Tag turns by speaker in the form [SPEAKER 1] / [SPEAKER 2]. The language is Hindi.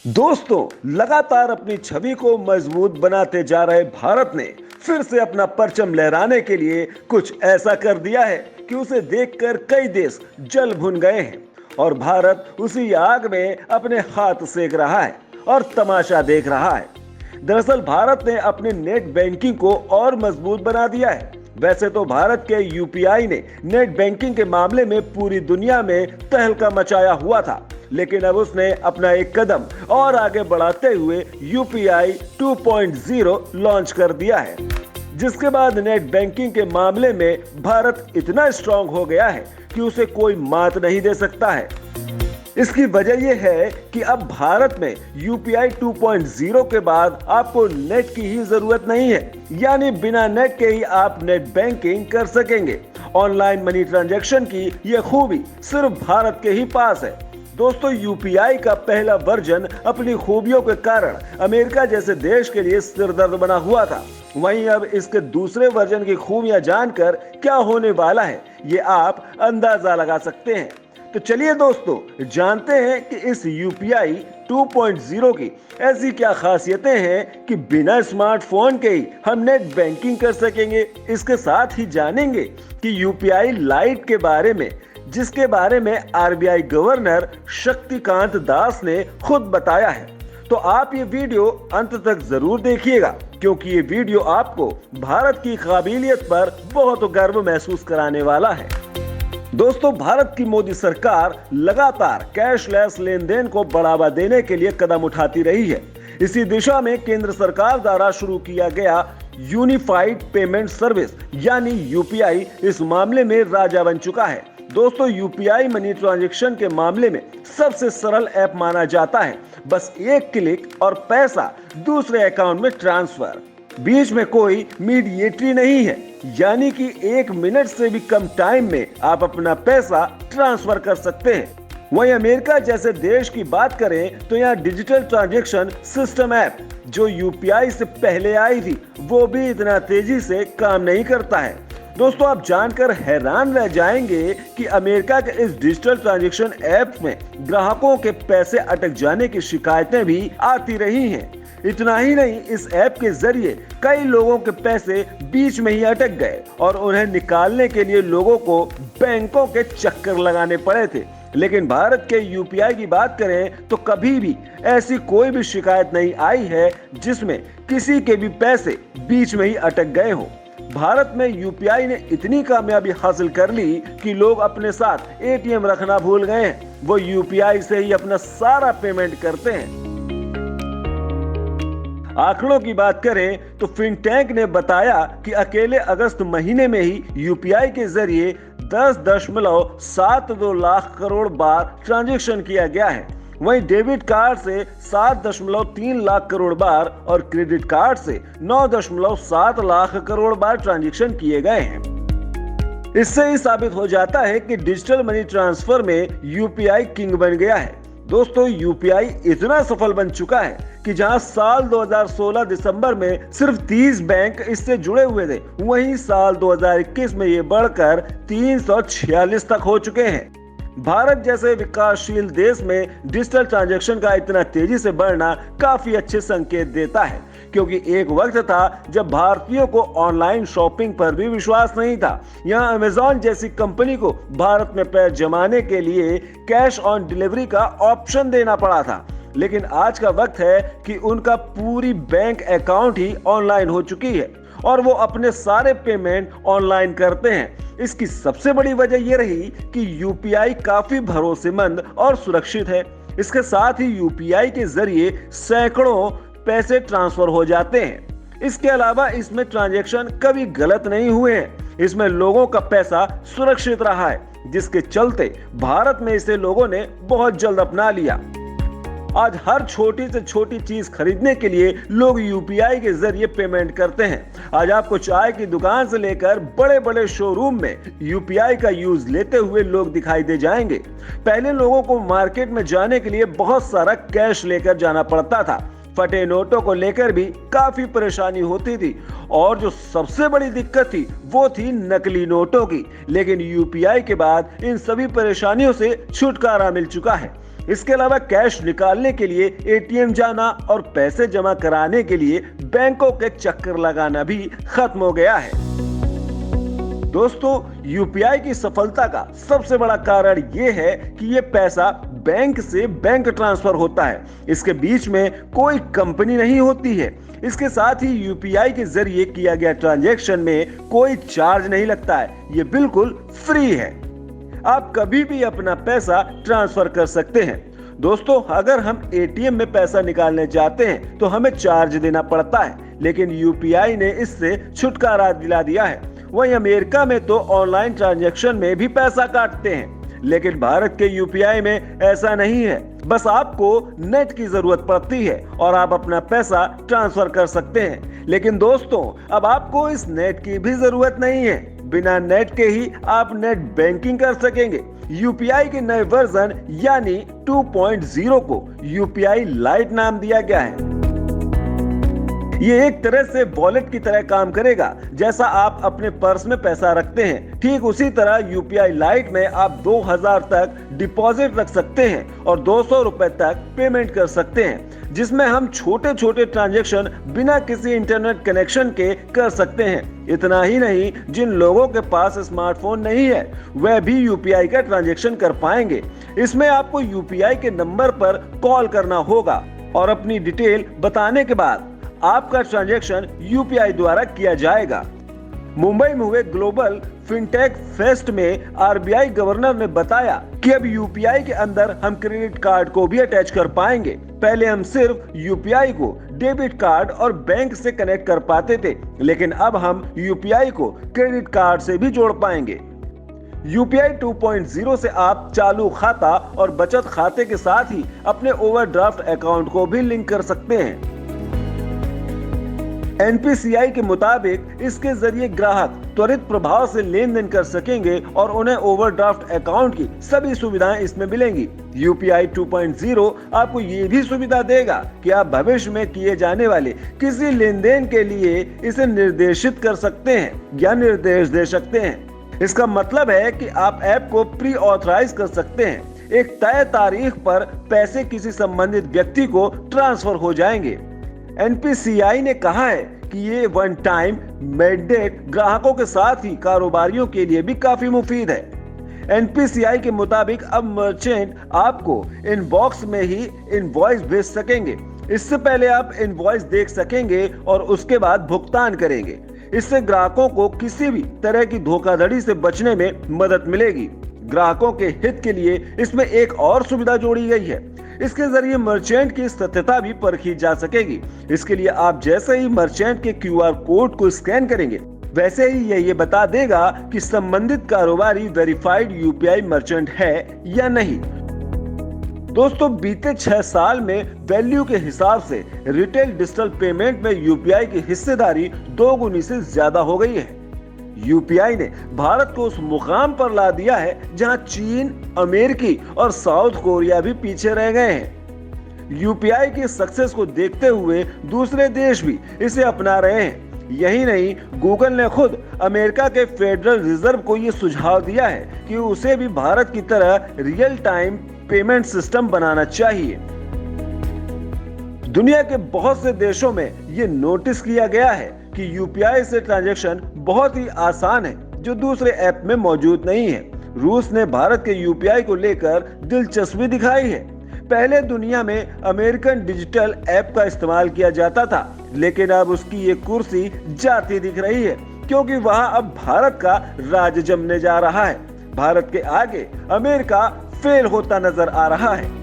[SPEAKER 1] दोस्तों, लगातार अपनी छवि को मजबूत बनाते जा रहे भारत ने फिर से अपना परचम लहराने के लिए कुछ ऐसा कर दिया है कि उसे देखकर कई देश जल भुन गए हैं और भारत उसी आग में अपने हाथ सेक रहा है और तमाशा देख रहा है। दरअसल भारत ने अपने नेट बैंकिंग को और मजबूत बना दिया है। वैसे तो भारत के यूपीआई ने नेट बैंकिंग के मामले में पूरी दुनिया में तहलका मचाया हुआ था, लेकिन अब उसने अपना एक कदम और आगे बढ़ाते हुए यूपीआई 2.0 लॉन्च कर दिया है, जिसके बाद नेट बैंकिंग के मामले में भारत इतना स्ट्रांग हो गया है कि उसे कोई मात नहीं दे सकता है। इसकी वजह यह है कि अब भारत में यूपीआई 2.0 के बाद आपको नेट की ही जरूरत नहीं है, यानी बिना नेट के ही आप नेट बैंकिंग कर सकेंगे। ऑनलाइन मनी ट्रांजैक्शन की यह खूबी सिर्फ भारत के ही पास है। दोस्तों, यूपीआई का पहला वर्जन अपनी खूबियों के कारण अमेरिका जैसे देश के लिए सिरदर्द बना हुआ था। वहीं अब इसके दूसरे वर्जन की खूबियां जानकर क्या होने वाला है, ये आप अंदाजा लगा सकते हैं। तो चलिए दोस्तों, जानते हैं कि इस यूपीआई 2.0 की ऐसी क्या खासियतें हैं कि बिना स्मार्टफोन के ही हम नेट बैंकिंग कर सकेंगे। इसके साथ ही जानेंगे कि यूपीआई लाइट के बारे में, जिसके बारे में आरबीआई गवर्नर शक्तिकांत दास ने खुद बताया है। तो आप ये वीडियो अंत तक जरूर देखिएगा, क्योंकि ये वीडियो आपको भारत की काबिलियत पर बहुत गर्व महसूस कराने वाला है। दोस्तों, भारत की मोदी सरकार लगातार कैशलेस लेन देन को बढ़ावा देने के लिए कदम उठाती रही है। इसी दिशा में केंद्र सरकार द्वारा शुरू किया गया यूनिफाइड पेमेंट सर्विस यानी यूपीआई इस मामले में राजा बन चुका है। दोस्तों, यूपीआई मनी ट्रांजैक्शन के मामले में सबसे सरल ऐप माना जाता है। बस एक क्लिक और पैसा दूसरे अकाउंट में ट्रांसफर, बीच में कोई मीडिएटरी नहीं है, यानी कि 1 मिनट से भी कम टाइम में आप अपना पैसा ट्रांसफर कर सकते हैं। वहीं अमेरिका जैसे देश की बात करें तो यहाँ डिजिटल ट्रांजैक्शन सिस्टम ऐप जो यूपीआई से पहले आई थी, वो भी इतना तेजी से काम नहीं करता है। दोस्तों, आप जानकर हैरान रह जाएंगे कि अमेरिका के इस डिजिटल ट्रांजैक्शन ऐप में ग्राहकों के पैसे अटक जाने की शिकायतें भी आती रही हैं। इतना ही नहीं, इस ऐप के जरिए कई लोगों के पैसे बीच में ही अटक गए और उन्हें निकालने के लिए लोगों को बैंकों के चक्कर लगाने पड़े थे। लेकिन भारत के यूपीआई की बात करें तो कभी भी ऐसी कोई भी शिकायत नहीं आई है जिसमें किसी के भी पैसे बीच में ही अटक गए हो। भारत में यूपीआई ने इतनी कामयाबी हासिल कर ली कि लोग अपने साथ एटीएम रखना भूल गए हैं। वो यूपीआई से ही अपना सारा पेमेंट करते हैं। आंकड़ों की बात करें तो फिनटेक ने बताया कि अकेले अगस्त महीने में ही यूपीआई के जरिए 10.72 लाख करोड़ बार ट्रांजैक्शन किया गया है। वहीं डेबिट कार्ड से 7.3 लाख करोड़ बार और क्रेडिट कार्ड से 9.7 लाख करोड़ बार ट्रांजैक्शन किए गए हैं। इससे ही साबित हो जाता है कि डिजिटल मनी ट्रांसफर में यूपीआई किंग बन गया है। दोस्तों, यूपीआई इतना सफल बन चुका है कि जहां साल 2016 दिसंबर में सिर्फ 30 बैंक इससे जुड़े हुए थे, वहीं साल 2021 में ये बढ़कर 346 तक हो चुके हैं। भारत जैसे विकासशील देश में डिजिटल ट्रांजैक्शन का इतना तेजी से बढ़ना काफी अच्छे संकेत देता है, क्योंकि एक वक्त था जब भारतीयों को ऑनलाइन शॉपिंग पर भी विश्वास नहीं था। यहाँ अमेज़न जैसी कंपनी को भारत में पैर जमाने के लिए कैश ऑन डिलीवरी का ऑप्शन देना पड़ा था, लेकिन आज का वक्त है कि उनका पूरी बैंक अकाउंट ही ऑनलाइन हो चुकी है और वो अपने सारे पेमेंट ऑनलाइन करते हैं। इसकी सबसे बड़ी वजह यह रही कि यूपीआई काफी भरोसेमंद और सुरक्षित है। इसके साथ ही यूपीआई के जरिए सैकड़ों पैसे ट्रांसफर हो जाते हैं। इसके अलावा इसमें ट्रांजैक्शन कभी गलत नहीं हुए हैं। इसमें लोगों का पैसा सुरक्षित रहा है, जिसके चलते भारत में इसे लोगों ने बहुत जल्द अपना लिया। आज हर छोटी से छोटी चीज खरीदने के लिए लोग यूपीआई के जरिए पेमेंट करते हैं। आज आपको चाय की दुकान से लेकर बड़े बड़े शोरूम में यूपीआई का यूज लेते हुए लोग दिखाई दे जाएंगे। पहले लोगों को मार्केट में जाने के लिए बहुत सारा कैश लेकर जाना पड़ता था। फटे नोटों को लेकर भी काफी परेशानी होती थी और जो सबसे बड़ी दिक्कत थी वो थी नकली नोटों की। लेकिन यूपीआई के बाद इन सभी परेशानियों से छुटकारा मिल चुका है। इसके अलावा कैश निकालने के लिए एटीएम जाना और पैसे जमा कराने के लिए बैंकों के चक्कर लगाना भी खत्म हो गया है। दोस्तों, यूपीआई की सफलता का सबसे बड़ा कारण ये है कि ये पैसा बैंक से बैंक ट्रांसफर होता है। इसके बीच में कोई कंपनी नहीं होती है। इसके साथ ही यूपीआई के जरिए किया गया ट्रांजैक्शन में कोई चार्ज नहीं लगता है। ये बिल्कुल फ्री है। आप कभी भी अपना पैसा ट्रांसफर कर सकते हैं। दोस्तों, अगर हम एटीएम में पैसा निकालने जाते हैं तो हमें चार्ज देना पड़ता है, लेकिन यूपीआई ने इससे छुटकारा दिला दिया है। वहीं अमेरिका में तो ऑनलाइन ट्रांजैक्शन में भी पैसा काटते हैं, लेकिन भारत के यूपीआई में ऐसा नहीं है। बस आपको नेट की जरूरत पड़ती है और आप अपना पैसा ट्रांसफर कर सकते हैं। लेकिन दोस्तों, अब आपको इस नेट की भी जरूरत नहीं है। बिना नेट के ही आप नेट बैंकिंग कर सकेंगे। यूपीआई के नए वर्जन यानी 2.0 को यूपीआई लाइट नाम दिया गया है। ये एक तरह से वॉलेट की तरह काम करेगा। जैसा आप अपने पर्स में पैसा रखते हैं, ठीक उसी तरह यूपीआई लाइट में आप 2000 तक डिपॉजिट रख सकते हैं और 200 रुपए तक पेमेंट कर सकते हैं, जिसमें हम छोटे छोटे ट्रांजैक्शन बिना किसी इंटरनेट कनेक्शन के कर सकते हैं। इतना ही नहीं, जिन लोगों के पास स्मार्टफोन नहीं है वह भी यूपीआई का ट्रांजैक्शन कर पाएंगे। इसमें आपको यूपीआई के नंबर पर कॉल करना होगा और अपनी डिटेल बताने के बाद आपका ट्रांजैक्शन यूपीआई द्वारा किया जाएगा। मुंबई में हुए ग्लोबल फिनटेक फेस्ट में आरबीआई गवर्नर ने बताया कि अब यूपीआई के अंदर हम क्रेडिट कार्ड को भी अटैच कर पाएंगे। पहले हम सिर्फ यूपीआई को डेबिट कार्ड और बैंक से कनेक्ट कर पाते थे, लेकिन अब हम यूपीआई को क्रेडिट कार्ड से भी जोड़ पाएंगे। यूपीआई 2.0 से आप चालू खाता और बचत खाते के साथ ही अपने ओवरड्राफ्ट अकाउंट को भी लिंक कर सकते हैं। एनपीसीआई के मुताबिक इसके जरिए ग्राहक त्वरित प्रभाव से लेन देन कर सकेंगे और उन्हें ओवरड्राफ्ट अकाउंट की सभी सुविधाएं इसमें मिलेंगी। यूपीआई 2.0 आपको ये भी सुविधा देगा कि आप भविष्य में किए जाने वाले किसी लेन देन के लिए इसे निर्देशित कर सकते हैं या निर्देश दे सकते हैं। इसका मतलब है कि आप ऐप को प्री ऑथराइज कर सकते हैं। एक तय तारीख पर पैसे किसी संबंधित व्यक्ति को ट्रांसफर हो जाएंगे। एनपीसीआई ने कहा है कि ये वन टाइम मैंडेट ग्राहकों के साथ ही कारोबारियों के लिए भी काफी मुफीद है। एनपीसीआई के मुताबिक अब मर्चेंट आपको इनबॉक्स में ही इनवॉइस भेज सकेंगे। इससे पहले आप इनवॉइस देख सकेंगे और उसके बाद भुगतान करेंगे। इससे ग्राहकों को किसी भी तरह की धोखाधड़ी से बचने में मदद मिलेगी। ग्राहकों के हित के लिए इसमें एक और सुविधा जोड़ी गई है। इसके जरिए मर्चेंट की सत्यता भी परखी जा सकेगी। इसके लिए आप जैसे ही मर्चेंट के क्यूआर कोड को स्कैन करेंगे, वैसे ही ये बता देगा कि संबंधित कारोबारी वेरीफाइड यूपीआई मर्चेंट है या नहीं। दोस्तों, बीते 6 साल में वैल्यू के हिसाब से रिटेल डिजिटल पेमेंट में यूपीआई की हिस्सेदारी 2 गुनी से ज्यादा हो गई है। यूपीआई ने भारत को उस मुकाम पर ला दिया है जहां चीन, अमेरिकी और साउथ कोरिया भी पीछे रह गए हैं। यूपीआई की सक्सेस को देखते हुए दूसरे देश भी इसे अपना रहे हैं। यही नहीं, गूगल ने खुद अमेरिका के फेडरल रिजर्व को ये सुझाव दिया है कि उसे भी भारत की तरह रियल टाइम पेमेंट सिस्टम बनाना चाहिए। दुनिया के बहुत से देशों में ये नोटिस किया गया है कि यूपीआई से ट्रांजैक्शन बहुत ही आसान है, जो दूसरे ऐप में मौजूद नहीं है। रूस ने भारत के यूपीआई को लेकर दिलचस्पी दिखाई है। पहले दुनिया में अमेरिकन डिजिटल ऐप का इस्तेमाल किया जाता था, लेकिन अब उसकी ये कुर्सी जाती दिख रही है, क्योंकि वहां अब भारत का राज जमने जा रहा है। भारत के आगे अमेरिका फेल होता नजर आ रहा है।